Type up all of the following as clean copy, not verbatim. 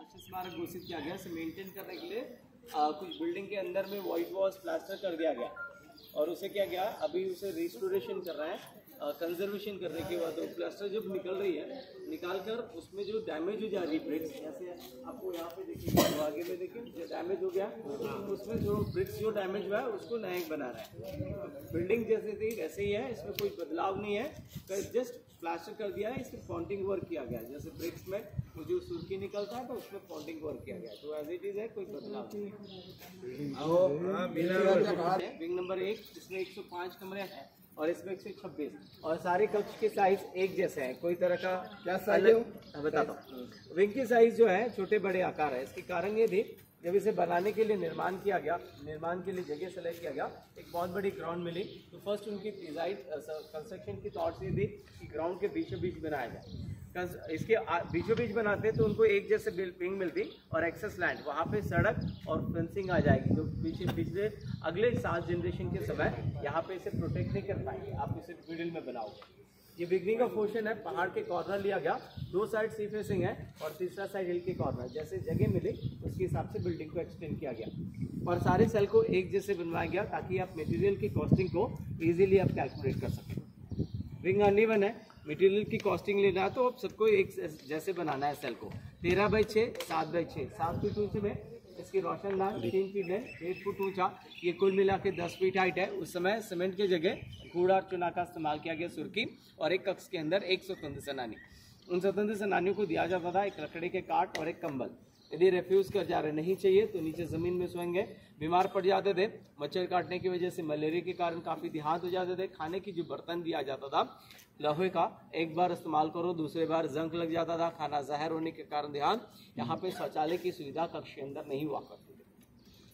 राष्ट्रीय स्मारक घोषित किया गया। इसे मेंटेन करने के लिए कुछ बिल्डिंग के अंदर में व्हाइट वॉश प्लास्टर कर दिया गया और उसे क्या गया, अभी उसे रिस्टोरेशन कर रहे हैं। कंजर्वेशन करने के बाद वो प्लास्टर जब निकल रही है, निकाल कर उसमें जो डैमेज हो जा रही है ब्रिक्स, जैसे आपको यहाँ पे देखिए, तो आगे में देखिए जो डैमेज हो गया, उसमें जो ब्रिक्स जो डैमेज हुआ है उसको नया बना रहा है। बिल्डिंग जैसे थी वैसे ही है, इसमें कोई बदलाव नहीं है, जस्ट प्लास्टर कर दिया है। इसमें पॉन्टिंग वर्क किया गया है, जैसे ब्रिक्स में वो जो सुर्खी निकलता है तो उसमें पॉन्टिंग वर्क किया गया है, तो एज इट इज है, कोई बदलाव नहीं है। विंग नंबर 1 इसमें 105 कमरे हैं और इसमें 126 और सारे कक्ष के साइज एक जैसे हैं, कोई तरह का क्या साइज है बताता हूँ। विंग की साइज जो है छोटे बड़े आकार है। इसके कारण ये थी, जब इसे बनाने के लिए निर्माण किया गया, निर्माण के लिए जगह सेलेक्ट किया गया, एक बहुत बड़ी ग्राउंड मिली, तो फर्स्ट उनकी डिजाइन कंस्ट्रक्शन की थॉट्स ये थी कि ग्राउंड के बीचों बीच बनाया जाए। इसके बीचों बीच बनाते तो उनको एक जैसे विंग मिलती और एक्सेस लैंड, वहाँ पे सड़क और फेंसिंग आ जाएगी, जो पिछले अगले 7 जनरेशन के समय यहाँ पे इसे प्रोटेक्ट नहीं कर पाएंगे। आप इसे मिडिल में बनाओगे। ये बिगनिंग का पोर्शन है, पहाड़ के कॉर्नर लिया गया, 2 साइड सी फेसिंग है और तीसरा साइड हिल के कॉर्नर, जैसे जगह मिली उसके हिसाब से बिल्डिंग को एक्सटेंड किया गया और सारे सेल को एक जैसे बनवाया गया ताकि आप मटेरियल की कॉस्टिंग को ईजिली आप कैलकुलेट कर सकें। विंग अनइवन है, मटेरियल की कॉस्टिंग लेना है तो आप सबको एक जैसे बनाना है सेल को। 13x6, 7x6, 7 फीट ऊंचे में इसकी रोशनदान, 3 फीट है, 8 फुट ऊंचा, ये कुल मिला के 10 फीट हाइट है। उस समय सीमेंट की जगह कूड़ा और चुना का इस्तेमाल किया गया, सुर्खी, और एक कक्ष के अंदर एक स्वतंत्र सेनानी। उन स्वतंत्र सेनानियों को दिया जाता था एक लकड़ी के काट और एक कंबल। यदि रेफ्यूज कर जा रहे नहीं चाहिए तो नीचे जमीन में सोएंगे। बीमार पड़ जाते थे, मच्छर काटने की वजह से, मलेरिया के कारण काफ़ी देहांत हो जाते थे। खाने की जो बर्तन दिया जाता था लोहे का, एक बार इस्तेमाल करो दूसरे बार जंग लग जाता था, खाना जहर होने के कारण देहांत। यहाँ पे शौचालय की सुविधा कक्ष के अंदर नहीं हुआ करती थी।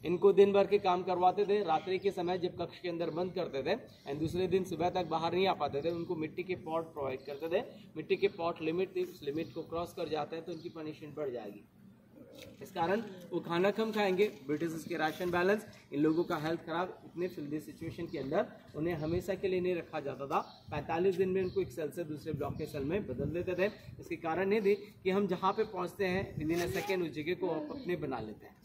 इनको दिन भर के काम करवाते थे, रात्रि के समय जब कक्ष के अंदर बंद करते थे एंड दूसरे दिन सुबह तक बाहर नहीं आ पाते थे, उनको मिट्टी के पॉट प्रोवाइड करते थे। मिट्टी के पॉट लिमिट थी, उस लिमिट को क्रॉस कर जाते हैं तो उनकी पनिशमेंट बढ़ जाएगी। इस कारण वो खाना कम खाएंगे, ब्रिटिश के राशन बैलेंस, इन लोगों का हेल्थ खराब, इतने फिल्दी सिचुएशन के अंदर उन्हें हमेशा के लिए नहीं रखा जाता था। 45 दिन में उनको एक सेल से दूसरे ब्लॉक के सेल में बदल देते थे। इसके कारण ये थी कि हम जहाँ पे पहुँचते हैं विद इन अ सेकेंड उस जगह को आप अपने बना लेते हैं।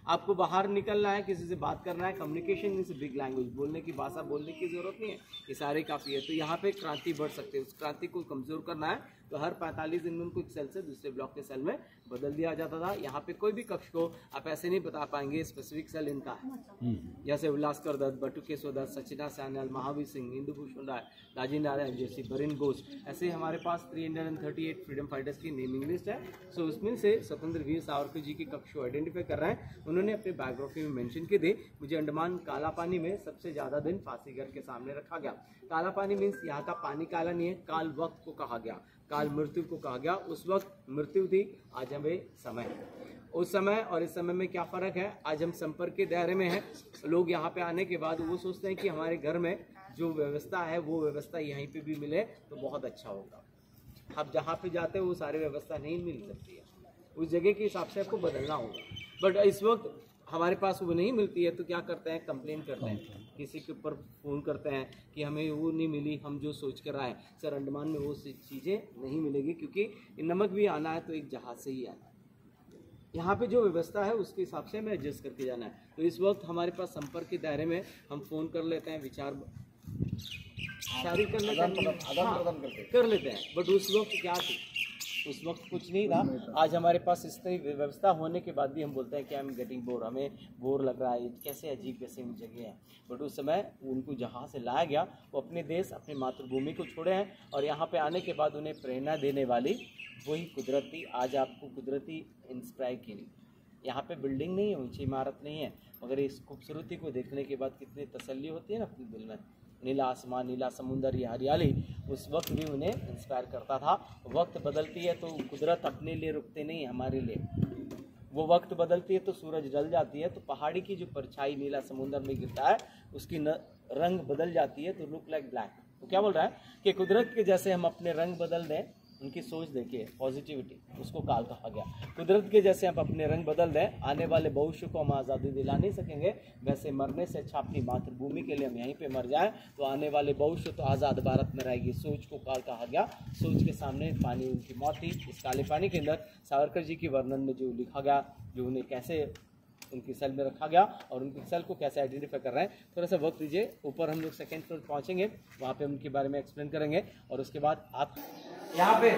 आपको बाहर निकलना है, किसी से बात करना है, कम्युनिकेशन इज बिग लैंग्वेज, बोलने की भाषा बोलने की जरूरत नहीं है, ये सारे काफ़ी है। तो यहाँ पे क्रांति बढ़ सकते हैं, उस क्रांति को कमज़ोर करना है तो हर 45 दिन में उनको एक सेल से दूसरे ब्लॉक के सेल में बदल दिया जाता था। यहाँ पे कोई भी कक्ष को आप ऐसे नहीं बता पाएंगे स्पेसिफिक सेल इनका है, जैसे उल्लासकर दत्त, बटुकेश्वर दत्त, सचिना सैनल, महावीर सिंह, इंदुभूषण राय, राजीव नारायण जैसी, बरिन घोष, ऐसे हमारे पास 338 फ्रीडम फाइटर्स की नेमिंग लिस्ट है। सो उसमें से स्वतंत्र वीर सावरकर जी के कक्ष को आइडेंटिफाई कर रहे हैं। उन्होंने अपने बायोग्राफी में मेंशन किए थे, मुझे अंडमान काला पानी में सबसे ज़्यादा दिन फांसी घर के सामने रखा गया। काला पानी मीन्स यहाँ का पानी काला नहीं है, काल वक्त को कहा गया, काल मृत्यु को कहा गया। उस वक्त मृत्यु थी, आज हमें समय। उस समय और इस समय में क्या फ़र्क है, आज हम संपर्क के दायरे में हैं। लोग यहाँ पे आने के बाद वो सोचते हैं कि हमारे घर में जो व्यवस्था है वो व्यवस्था यहीं पे भी मिले तो बहुत अच्छा होगा। आप जहाँ पे जाते हो वो सारी व्यवस्था नहीं मिल सकती है, उस जगह के हिसाब से आपको बदलना होगा। बट इस वक्त हमारे पास वो नहीं मिलती है तो क्या करते हैं, कंप्लेन करते हैं, किसी के ऊपर फ़ोन करते हैं कि हमें वो नहीं मिली, हम जो सोच कर आए। सर अंडमान में वो चीज़ें नहीं मिलेगी क्योंकि नमक भी आना है तो एक जहाज़ से ही आना है। यहाँ पे जो व्यवस्था है उसके हिसाब से हमें एडजस्ट करके जाना है। तो इस वक्त हमारे पास संपर्क के दायरे में हम फ़ोन कर लेते हैं, विचार शारी कर लेते हैं, कर लेते हैं। बट उस वक्त क्या थी, उस वक्त कुछ नहीं था। आज हमारे पास इस तरह व्यवस्था होने के बाद भी हम बोलते हैं कि आई एम गेटिंग बोर, हमें बोर लग रहा है, कैसे अजीब कैसे जगह है। बट उस समय उनको जहाँ से लाया गया वो अपने देश, अपनी मातृभूमि को छोड़े हैं और यहाँ पे आने के बाद उन्हें प्रेरणा देने वाली वही कुदरती, आज आपको कुदरती इंस्पायर की नहीं। यहाँ पे बिल्डिंग नहीं है, ऊंची इमारत नहीं है, मगर इस खूबसूरती को देखने के बाद कितनी तसल्ली होती है ना अपने दिल में। नीला आसमान, नीला समुंदर, ये हरियाली उस वक्त भी उन्हें इंस्पायर करता था। वक्त बदलती है तो कुदरत अपने लिए रुकते नहीं, हमारे लिए। वो वक्त बदलती है तो सूरज ढल जाती है तो पहाड़ी की जो परछाई नीला समुंदर में गिरता है उसकी रंग बदल जाती है तो लुक लाइक ब्लैक। तो क्या बोल रहा है कि कुदरत के जैसे हम अपने रंग बदल दें उनकी सोच देखिए, पॉजिटिविटी, उसको काल कहा गया। कुदरत के जैसे हम अपने रंग बदल दें, आने वाले भविष्य को हम आज़ादी दिला नहीं सकेंगे, वैसे मरने से अच्छा अपनी मातृभूमि के लिए हम यहीं पे मर जाएं तो आने वाले भविष्य तो आज़ाद भारत में रहेगी। सोच को काल कहा गया। सोच के सामने पानी उनकी मौत थी। इस काले पानी के अंदर सावरकर जी की वर्णन में जो लिखा गया, जो उन्हें कैसे उनकी सेल में रखा गया और उनकी सेल को कैसे आइडेंटिफाई कर रहे हैं, थोड़ा सा वक्त दीजिए। ऊपर हम लोग सेकेंड फ्लोर पहुँचेंगे, वहाँ पे उनके बारे में एक्सप्लेन करेंगे और उसके बाद आप यहाँ पे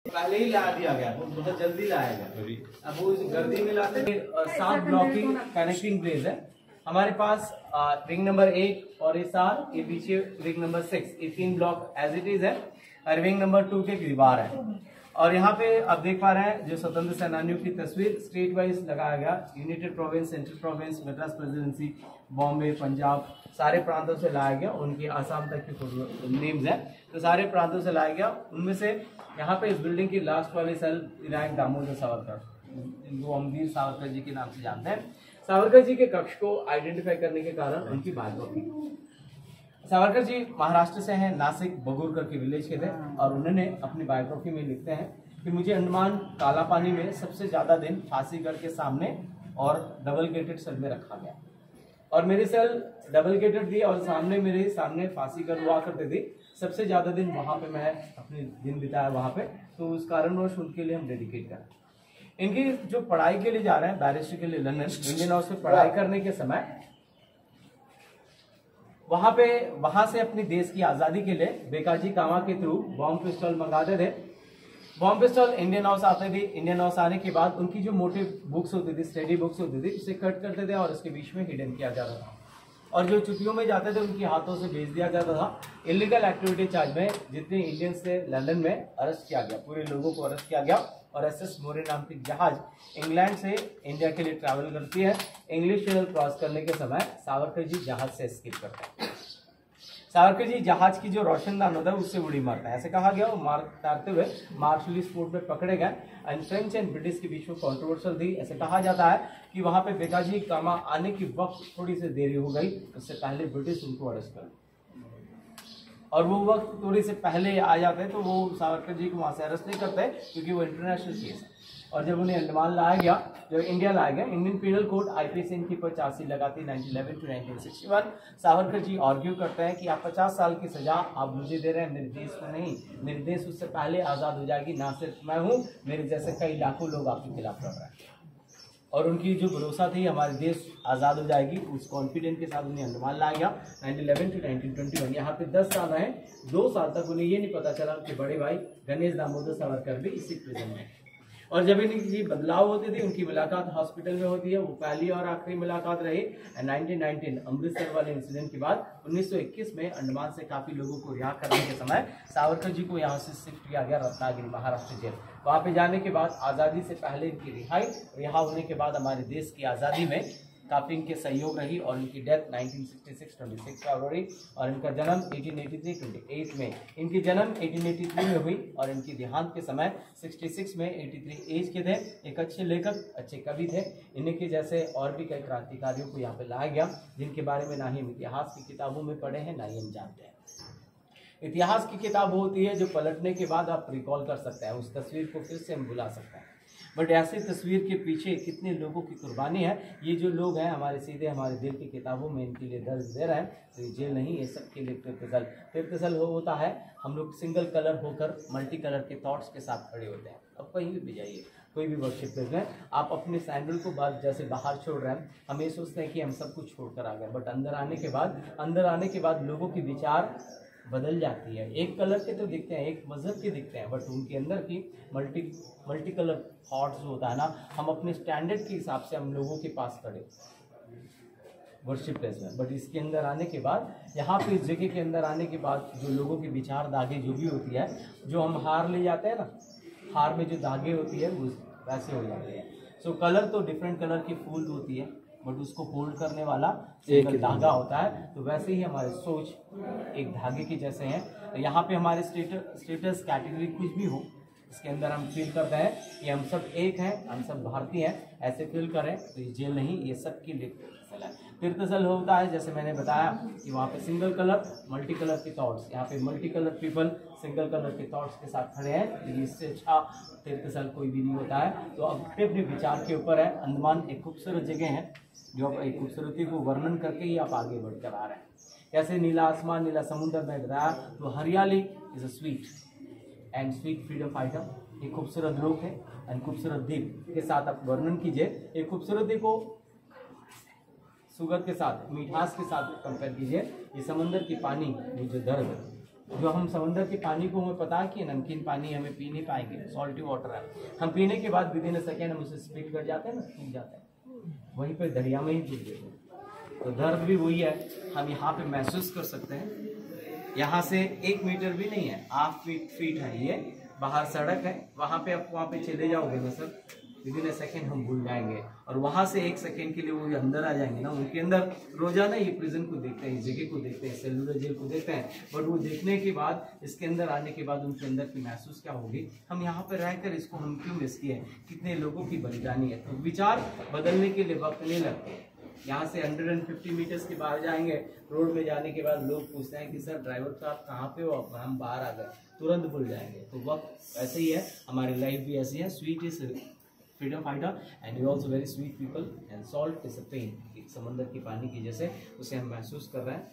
पहले ही ला दिया गया, बहुत जल्दी लाया गया। अब वो गर्दी में लाते थे। 7 ब्लॉकिंग कनेक्टिंग प्लेस है हमारे पास। रिंग नंबर 1 और ये पीछे रिंग नंबर 6, ये 3 ब्लॉक एज इट इज है। और रिंग नंबर 2 के दीवार है। और यहाँ पे आप देख पा रहे हैं जो स्वतंत्र सेनानियों की तस्वीर स्टेट वाइज लगाया गया। United province, central province, Madras presidency, Bombay, Punjab, सारे प्रांतों से लाया गया। उनकी आसाम तक की नेम्स हैं, तो सारे प्रांतों से लाया गया। उनमें से यहाँ पे इस बिल्डिंग की लास्ट वाली सेल विनायक दामोदर सावरकर, इनको हम वीर सावरकर जी के नाम से जानते हैं। सावरकर जी के कक्ष को आइडेंटिफाई करने के कारण उनकी बायोग्राफी। सावरकर जी महाराष्ट्र से हैं, नासिक बगुरकर के विलेज के थे और उन्होंने अपनी बायोग्राफी में लिखते हैं कि मुझे अंडमान काला पानी में सबसे ज्यादा दिन फांसीगढ़ के सामने और डबल गेटेड सेल में रखा गया और मेरी सेल डबल गेटेड थी और मेरे सामने फांसीगढ़ हुआ करते थे। सबसे ज्यादा दिन वहां पे मैं अपने दिन बिताया वहां पे, तो उस कारणवश उनके लिए हम डेडिकेट करें। इनकी जो पढ़ाई के लिए जा रहे हैं बैरिस्टर के लिए लंदन, इंडियन हाउस में पढ़ाई करने के समय वहां से अपनी देश की आजादी के लिए बेकाजी कामा के थ्रू बॉम्ब पिस्टल मंगाते थे। बॉम्ब पिस्टल इंडियन हाउस आते थे। इंडियन हाउस आने के बाद उनकी जो मोटी बुक्स होती थी, स्टडी बुक्स होती थी, उसे कट करते थे और उसके बीच में हिडन किया जाता था और जो छुट्टियों में जाते थे उनके हाथों से भेज दिया जाता था। इलीगल एक्टिविटी चार्ज में जितने इंडियंस थे लंदन में अरेस्ट किया गया, पूरे लोगों को अरेस्ट किया गया और एसएस मोरे नाम की जहाज इंग्लैंड से इंडिया के लिए ट्रैवल करती है। इंग्लिश चैनल क्रॉस करने के समय सावरकर जी जहाज से एस्केप करते हैं। सावरकर जी जहाज की जो रोशनदान होता है उससे उड़ी मारता है, ऐसे कहा गया। वो मारते हुए मार्शली स्पोर्ट में पकड़े गए एंड फ्रेंच एंड ब्रिटिश के बीच में कॉन्ट्रोवर्सल थी। ऐसे कहा जाता है कि वहां पे बेकाजी कामा आने की वक्त थोड़ी सी देरी हो गई, उससे पहले ब्रिटिश उनको अरेस्ट कर और वो वक्त थोड़ी से पहले आ जाते हैं तो वो सावरकर जी को वहां से अरेस्ट नहीं करते क्योंकि वो इंटरनेशनल केस है। और जब उन्हें अंडमान लाया गया, जो इंडिया लाया गया, इंडियन पीनल कोड आईपीसी इनकी 85 लगाती 1911 टू 1961। सावरकर जी आर्ग्यू करते हैं कि आप 50 साल की सजा आप मुझे दे रहे हैं, मेरे देश को नहीं। मेरे देश उससे पहले आज़ाद हो जाएगी, ना सिर्फ मैं हूँ, मेरे जैसे कई लाखों लोग आपके खिलाफ लड़ रहे हैं। और उनकी जो भरोसा थी हमारे देश आज़ाद हो जाएगी, उस कॉन्फिडेंस के साथ उन्हें अंडमान लाया गया 1911 टू 1921। यहाँ पे 10 साल रहे। 2 साल तक उन्हें ये नहीं पता चला कि बड़े भाई गणेश दामोदर सावरकर भी इसी प्रिजन में। और जब इनकी बदलाव होती थी, उनकी मुलाकात हॉस्पिटल में होती है, वो पहली और आखिरी मुलाकात रही। 1919 अमृतसर वाले इंसिडेंट के बाद 1921 में अंडमान से काफी लोगों को रिहा करने के समय सावरकर जी को यहाँ से शिफ्ट किया गया रत्नागिरी महाराष्ट्र जेल। वहाँ पे जाने के बाद आज़ादी से पहले इनकी रिहा होने के बाद हमारे देश की आज़ादी में काफ़ी इनके सहयोग रही और इनकी डेथ 1966 26 फरवरी और इनका जन्म 1883 28 में। इनकी जन्म 1883 में हुई और इनकी देहांत के समय 66 में 83 एज के थे। एक अच्छे लेखक, अच्छे कवि थे। इन्हीं के जैसे और भी कई क्रांतिकारियों को यहाँ पे लाया गया जिनके बारे में ना ही हम इतिहास की किताबों में पढ़े हैं, ना ही हम जानते हैं। इतिहास की किताब होती है जो पलटने के बाद आप रिकॉल कर सकते हैं, उस तस्वीर को फिर से हम बुला सकते हैं। बट ऐसी तस्वीर के पीछे कितने लोगों की कुर्बानी है, ये जो लोग हैं हमारे सीधे हमारे दिल की किताबों में इनके लिए दर्ज दे रहे हैं। तो ये जेल नहीं, ये सबके लिए तीर्थस्थल होता है। हम लोग सिंगल कलर होकर मल्टी कलर के थॉट्स के साथ खड़े होते हैं। अब कहीं भी जाइए, कोई भी वर्शिप प्लेस में आप अपने सैंडल को जैसे बाहर छोड़ रहे हैं, हम ये सोचते हैं कि हम सब कुछ छोड़कर आ गए, बट अंदर आने के बाद लोगों के विचार बदल जाती है। एक कलर के तो दिखते हैं, एक मजहब के दिखते हैं, बट उनके अंदर की मल्टी कलर थॉट्स जो होता है ना, हम अपने स्टैंडर्ड के हिसाब से हम लोगों के पास खड़े वर्शिप प्लेस में। बट इसके अंदर आने के बाद, यहाँ पे इस जगह के अंदर आने के बाद जो लोगों की विचार धागे जो भी होती है, जो हम हार ले जाते हैं ना, हार में जो धागे होती है वो वैसे हो जाते हैं। सो कलर तो डिफरेंट कलर की फूल होती है, बट उसको होल्ड करने वाला एक धागा होता है। तो वैसे ही हमारे सोच एक धागे के जैसे हैं। यहाँ पे हमारे स्टेटस कैटेगरी कुछ भी हो, इसके अंदर हम फील करते हैं कि हम सब एक हैं, हम सब भारतीय हैं, ऐसे फील करें तो ये जेल नहीं, ये सब के लिए तीर्थस्थल होता है। जैसे मैंने बताया कि वहाँ पे सिंगल कलर मल्टी कलर के थॉट्स, यहाँ पे multi colour people single colour के थॉट्स के साथ खड़े हैं। तो इससे अच्छा तीर्थस्थल कोई भी नहीं होता है। तो अपने अपने विचार के ऊपर है। अंडमान एक खूबसूरत जगह है जो आप एक खूबसूरती को वर्णन करके ही आप आगे बढ़कर आ रहे हैं। कैसे नीला आसमान, नीला समुद्र में बताया, तो हरियाली is a sweet and sweet freedom fighter. एक खूबसूरत लोग है एंड खूबसूरत द्वीप के साथ आप वर्णन कीजिए। एक खूबसूरती को शुगर के साथ, मिठास के साथ कंपेयर कीजिए। ये समंदर की पानी, वो जो दर्द, जो हम समंदर के पानी को हमें पता है कि नमकीन पानी हमें पी नहीं पाएंगे, सॉल्टी वाटर है, हम पीने के बाद विदिन अ सेकेंड हम उसे स्पिट कर जाते हैं ना, सूख जाते हैं, वहीं पर दरिया में ही डूब देते हैं। तो दर्द भी वही है, हम यहाँ पे महसूस कर सकते हैं। यहाँ से 1 मीटर भी नहीं है, 8 फीट है ये, बाहर सड़क है, वहाँ पे आप वहाँ पे चले जाओगे ना सर, विदिन अ सेकेंड हम भूल जाएंगे। और वहाँ से 1 सेकेंड के लिए वो अंदर आ जाएंगे ना, उनके अंदर रोजाना ये प्रिजन को देखते हैं, इस जगह को देखते हैं, सेलुलर जेल को देखते हैं। बट वो देखने के बाद, इसके अंदर आने के बाद उनके अंदर की महसूस क्या होगी, हम यहाँ पर रहकर इसको हम क्यों मिस किए, कितने लोगों की बलिदानी है। तो विचार बदलने के लिए वक्त नहीं लगता। यहाँ से 150 मीटर्स के बाहर जाएंगे, रोड में जाने के बाद लोग पूछते हैं कि सर ड्राइवर साहब कहाँ पे हो, हम बाहर आ गए, तुरंत भूल जाएंगे। तो वक्त ऐसे ही है, हमारी लाइफ भी ऐसी है। Sweet is freedom fighter and you also very sweet people and salt is a pain. एक समंदर की पानी की जैसे उसे हम महसूस कर रहे हैं।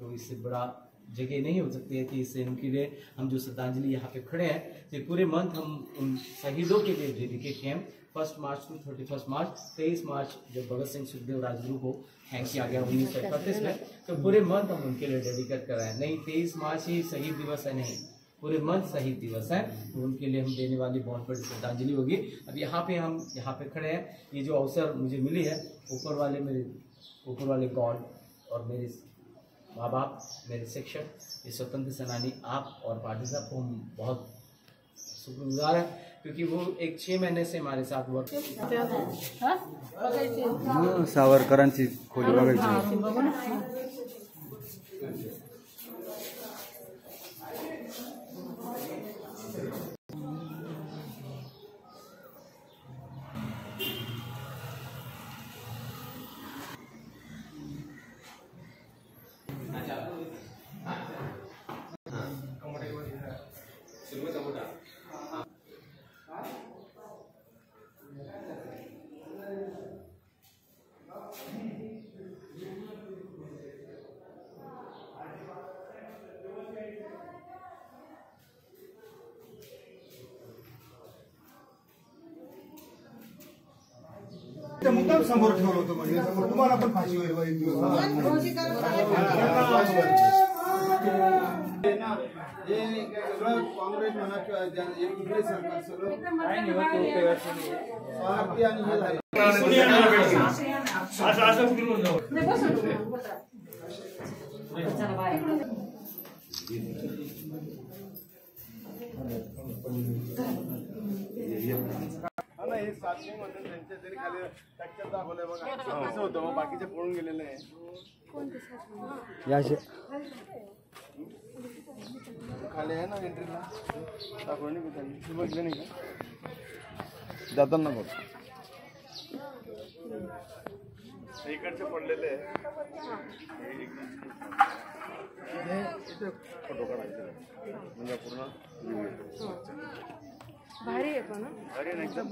तो इससे बड़ा जगह नहीं हो सकती है कि इससे उनके लिए हम जो श्रद्धांजलि यहाँ पे खड़े हैं, तो पूरे मंथ हम उन शहीदों के लिए डेडिकेट किए हैं। 1 मार्च टू 31 मार्च, 23 मार्च जब भगत सिंह सुखदेव राजगुरु को हैंग किया गया 1931 में, तो पूरे मंथ हम उनके लिए डेडिकेट कर रहे हैं। नहीं 23 मार्च ही शहीद दिवस है, नहीं, पूरे मंथ शहीद दिवस है, तो उनके लिए हम देने वाली बहुत बड़ी श्रद्धांजलि होगी। अब यहाँ पे हम यहाँ पे खड़े हैं, ये जो अवसर मुझे मिली है, ऊपर वाले गॉड और मेरे माँ बाप, मेरे शिक्षक, ये स्वतंत्र सेनानी आप और पाटिल साहब को हम बहुत शुक्रगुजार हैं, क्योंकि वो एक 6 महीने से हमारे साथ वर्क सावरकरांची खोली बघायची। मुद्दाम समोर ठेवलं होतं, म्हणजे समोर तुम्हाला पण फाशी होईल बाई हे सगळं काँग्रेस म्हणा किंवा इकडे सरकार सगळं स्वार्थी आणि हे झाले। हे 700 मध्ये त्यांच्या तरी खाली टक्कर दाखवलंय बघा, कसं होतं मग बाकीचे पळून गेलेले आहे। खाली आहे ना एंट्रीला दाखवलं नाही त्यांनी, बघितलं नाही का जाताना बघ, इकडचे पडलेले आहे, फोटो काढायचे म्हणजे पूर्ण भारी आहे पण, भारी एकदम